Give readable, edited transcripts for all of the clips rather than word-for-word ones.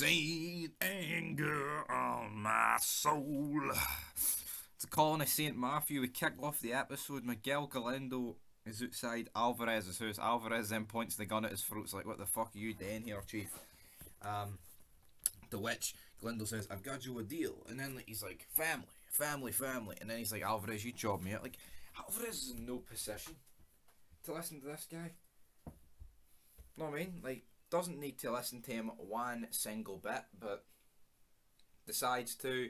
Saint anger on my soul. It's a colony Saint Matthew. We kick off the episode. Miguel Galindo is outside Alvarez's house. Alvarez then points the gun at his throat. It's like, what the fuck are you doing here, chief? To which Galindo says, I've got you a deal. And then he's like, family. And then he's like, Alvarez, you job me out. Like, Alvarez is in no position to listen to this guy. Know what I mean? Like, doesn't need to listen to him one single bit, but decides to.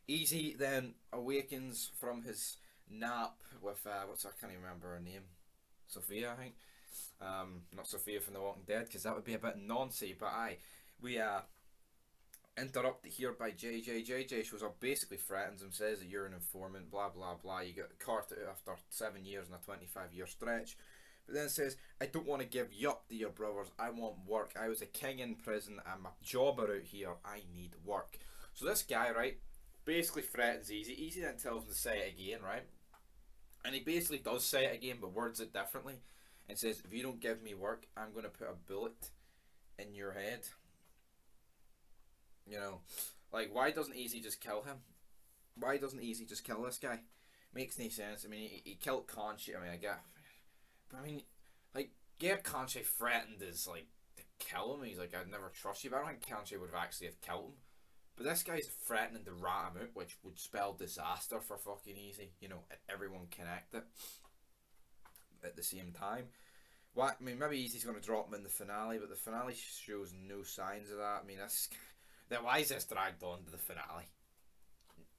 Easy then awakens from his nap with I can't even remember her name, Sophia, I think. Not Sophia from The Walking Dead, because that would be a bit noncy. But we interrupted here by JJ. JJ shows up, basically threatens him, says that you're an informant, blah blah blah. You get caught out after 7 years in a 25-year stretch. But then says, I don't want to give you up to your brothers. I want work. I was a king in prison. I'm a jobber out here. I need work. So this guy, right, basically threatens Easy. Easy then tells him to say it again, right? And he basically does say it again, but words it differently. And says, if you don't give me work, I'm going to put a bullet in your head. You know, like, why doesn't Easy just kill him? Why doesn't Easy just kill this guy? Makes no sense. I mean, he killed Conchi. I mean, I get... But I mean, like, Gare Conche threatened is like to kill him. He's like, I'd never trust you. But I don't think Conche would have actually have killed him. But this guy's threatening to rat him out, which would spell disaster for fucking Easy. You know, everyone connected at the same time. What I mean, maybe Easy's going to drop him in the finale, but the finale shows no signs of that. I mean, then why is this dragged on to the finale?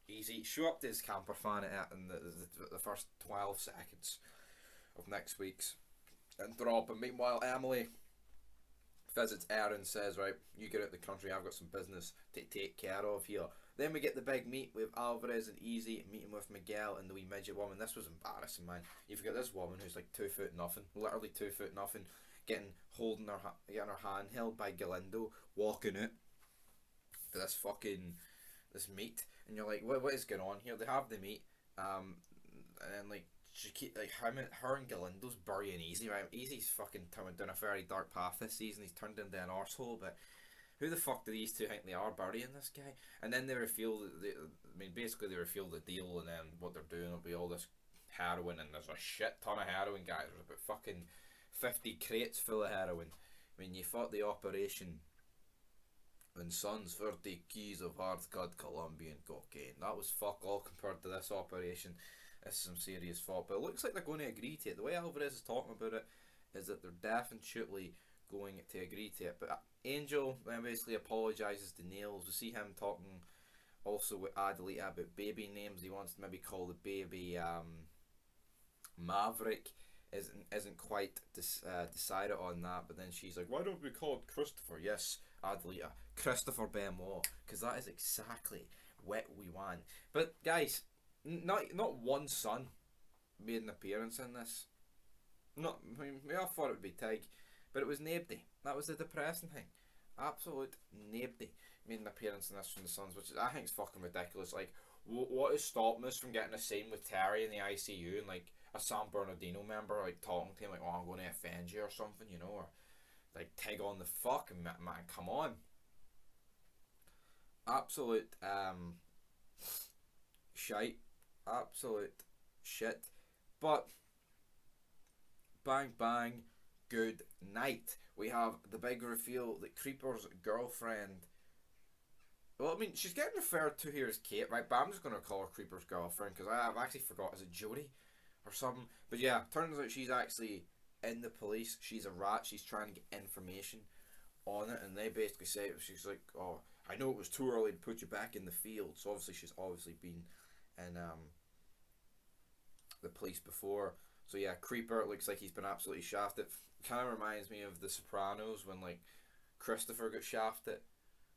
Easy show up to his camper fan in the first 12 seconds of next week's and drop. And meanwhile, Emily visits Aaron, says, right, you get out the country, I've got some business to take care of here. Then we get the big meet with Alvarez and Easy, meeting with Miguel and the wee midget woman. This was embarrassing, man. You've got this woman who's like 2 foot nothing, literally 2 foot nothing, getting her hand held by Galindo, walking out for this meet, and you're like, what is going on here? They have the meet, and then like she keep like her and Galindo's burying Easy, right? Easy's fucking turned down a very dark path this season. He's turned into an arsehole, but who the fuck do these two think they are burying this guy? And then they reveal basically they reveal the deal, and then what they're doing will be all this heroin, and there's a shit ton of heroin, guys. There's about fucking 50 crates full of heroin. I mean, you thought the operation and Sons 30 keys of hard cut Colombian cocaine. That was fuck all compared to this operation. This is some serious fault, but it looks like they're going to agree to it. The way Alvarez is talking about it is that they're definitely going to agree to it. But Angel then basically apologises to Nails. We see him talking also with Adelita about baby names. He wants to maybe call the baby Maverick. Isn't quite decided on that, but then she's like, why don't we call it Christopher? Yes, Adelita, Christopher Benoit, because that is exactly what we want. But guys, not one son made an appearance in this. I mean, we all thought it would be Tig, but it was nobody. That was the depressing thing. Absolute nobody made an appearance in this from the Sons, which I think is fucking ridiculous. Like, what is stopping us from getting a scene with Terry in the ICU and like a San Bernardino member like talking to him like, oh, I'm going to offend you or something, you know, or like Tig on the fucking man, come on. Absolute shite. Absolute shit. But bang bang, good night. We have the big reveal that Creeper's girlfriend, well, I mean, she's getting referred to here as Kate, right? But I'm just going to call her Creeper's girlfriend because I've actually forgot, is it Jodie or something? But yeah, turns out she's actually in the police. She's a rat. She's trying to get information on it, and they basically say, she's like, oh, I know it was too early to put you back in the field. So obviously she's been in the police before. So yeah, Creeper looks like he's been absolutely shafted. Kind of reminds me of The Sopranos when like Christopher got shafted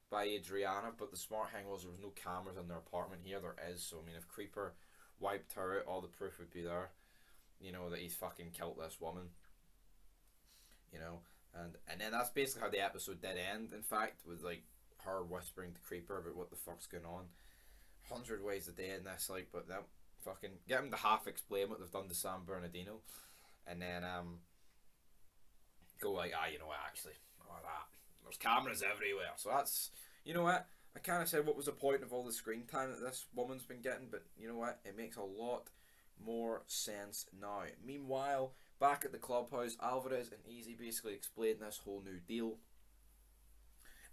by Adriana, but the smart thing was there was no cameras in their apartment. Here there is, so I mean, if Creeper wiped her out, all the proof would be there, you know, that he's fucking killed this woman, you know. And then that's basically how the episode did end, in fact, with like her whispering to Creeper about what the fuck's going on. 100 ways a day in this, like, but that fucking get him to half explain what they've done to San Bernardino, and then go like, you know what, actually, all that, there's cameras everywhere. So that's, You know what? I kind of said what was the point of all the screen time that this woman's been getting, but you know what? It makes a lot more sense now. Meanwhile, back at the clubhouse, Alvarez and Easy basically explain this whole new deal.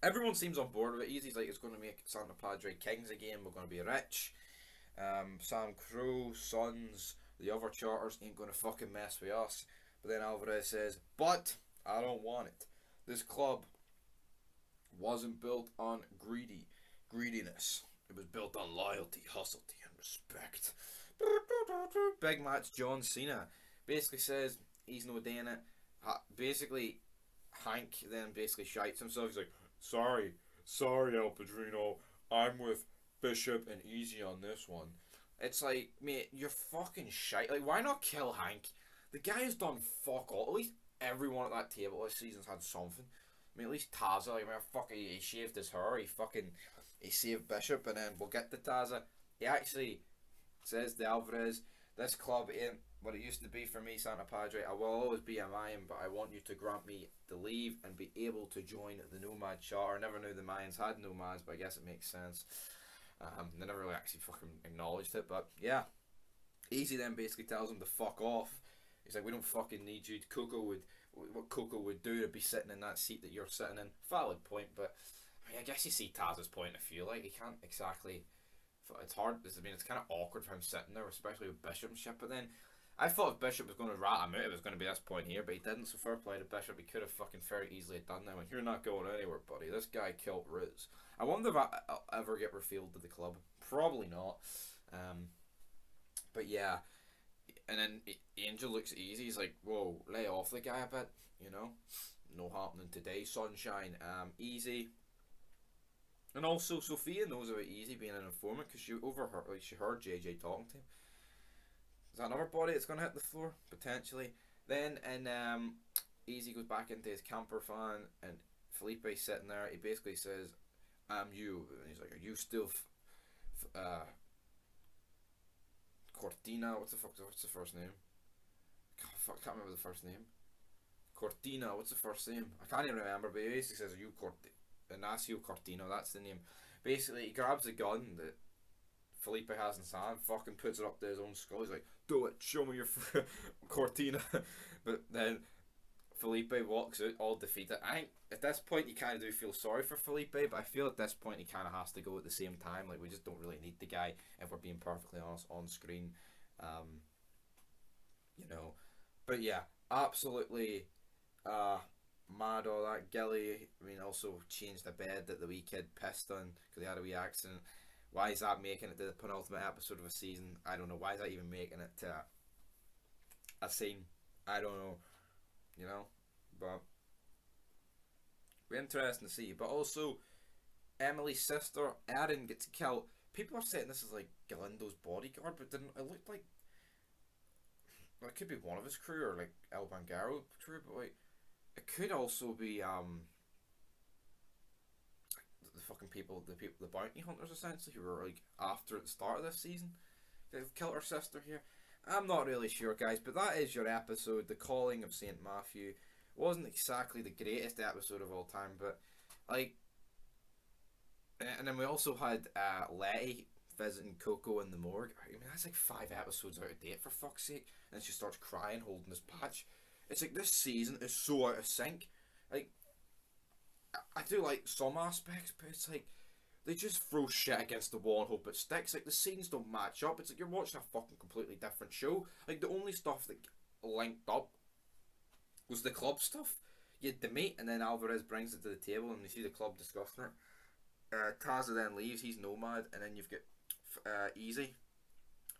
Everyone seems on board with it. Easy's like, it's going to make Santa Padre kings again. We're going to be rich. Sam Crow, Sons, the other charters ain't going to fucking mess with us. But then Alvarez says, but I don't want it. This club wasn't built on greediness. It was built on loyalty, hustle, and respect. Big match John Cena basically says he's no doing it. Basically, Hank then basically shites himself. He's like, sorry, El Padrino. I'm with Bishop and Easy on this one. It's like, mate, you're fucking shite. Like, why not kill Hank? The guy has done fuck all. At least everyone at that table this season's had something. I mean, at least TAZA, like, fucking, he shaved his hair. He saved Bishop, and then we'll get to TAZA. He actually says to Alvarez, this club ain't what it used to be for me, Santa Padre. I will always be a Mayan, but I want you to grant me the leave and be able to join the Nomad Charter. I never knew the Mayans had Nomads, but I guess it makes sense. They never really actually fucking acknowledged it, but yeah. Easy then basically tells him to fuck off. He's like, we don't fucking need you. What Coco would do to be sitting in that seat that you're sitting in. Valid point, but I mean, I guess you see Taz's point of view. Like, he can't exactly. It's hard. I mean, it's kind of awkward for him sitting there, especially with Bishop and shit. But then I thought if Bishop was going to rat him out, it was going to be this point here, but he didn't. So fair play to Bishop. He could have fucking very easily done that. You're not going anywhere, buddy. This guy killed Riz. I wonder if I'll ever get refilled to the club. Probably not. But yeah. And then Angel looks easy. He's like, whoa, lay off the guy a bit. You know, no happening today. Sunshine. Easy. And also, Sophia knows about Easy being an informant because she overheard, like, she heard JJ talking to him. Is that another body that's gonna hit the floor potentially? Then and Easy goes back into his camper van, and Felipe's sitting there. He basically says, "I'm you," and he's like, "Are you still Cortina? What's the first name? I can't remember the first name. Cortina. What's the first name? I can't even remember. But he basically says, "Are you Ignacio Cortino?" That's the name. Basically, he grabs a gun that Felipe has in his hand, fucking puts it up to his own skull. He's like, do it, show me your Cortina. But then Felipe walks out all defeated. I think at this point you kind of do feel sorry for Felipe, but I feel at this point he kind of has to go at the same time. Like, we just don't really need the guy, if we're being perfectly honest, on screen. You know. But yeah, absolutely mad all that. Gilly, I mean, also changed the bed that the wee kid pissed on because he had a wee accident. Why is that making it to the penultimate episode of a season? I don't know. Why is that even making it to a scene? I don't know. You know? But be interesting to see. But also, Emily's sister, Erin, gets killed. People are saying this is like Galindo's bodyguard, but didn't it looked like, well, it could be one of his crew or like El Bangaro crew, but like it could also be the fucking people, the bounty hunters essentially, who were like after at the start of this season. They've killed her sister here. I'm not really sure, guys, but that is your episode, The Calling of St. Matthew. Wasn't exactly the greatest episode of all time, but like, and then we also had Letty visiting Coco in the morgue. I mean, that's like 5 episodes out of date, for fuck's sake. And then she starts crying, holding this patch. It's like, this season is so out of sync. Like, I do like some aspects, but it's like they just throw shit against the wall and hope it sticks. Like, the scenes don't match up. It's like you're watching a fucking completely different show. Like, the only stuff that linked up was the club stuff. You had the meat, and then Alvarez brings it to the table, and you see the club discussing it. Taza then leaves. He's Nomad, and then you've got Easy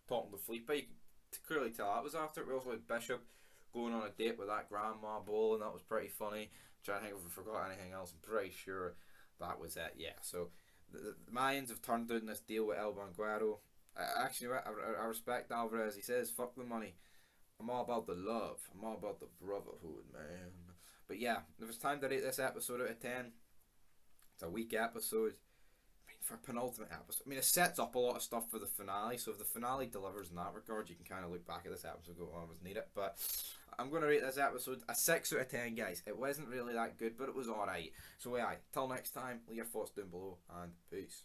talking to Felipe. You can clearly tell that was after it. We also had Bishop going on a date with that grandma bull, and that was pretty funny. I'm trying to think if we forgot anything else. I'm pretty sure that was it. Yeah. So the Mayans have turned down this deal with El Banguero. Actually, I respect Alvarez. He says, "Fuck the money. I'm all about the love. I'm all about the brotherhood, man." But yeah, if it's time to rate this episode out of 10, it's a weak episode. I mean, for a penultimate episode, I mean, it sets up a lot of stuff for the finale. So if the finale delivers in that regard, you can kind of look back at this episode and go, "Oh, I was need it." But I'm going to rate this episode a 6 out of 10, guys. It wasn't really that good, but it was alright. So, yeah, till next time, leave your thoughts down below, and peace.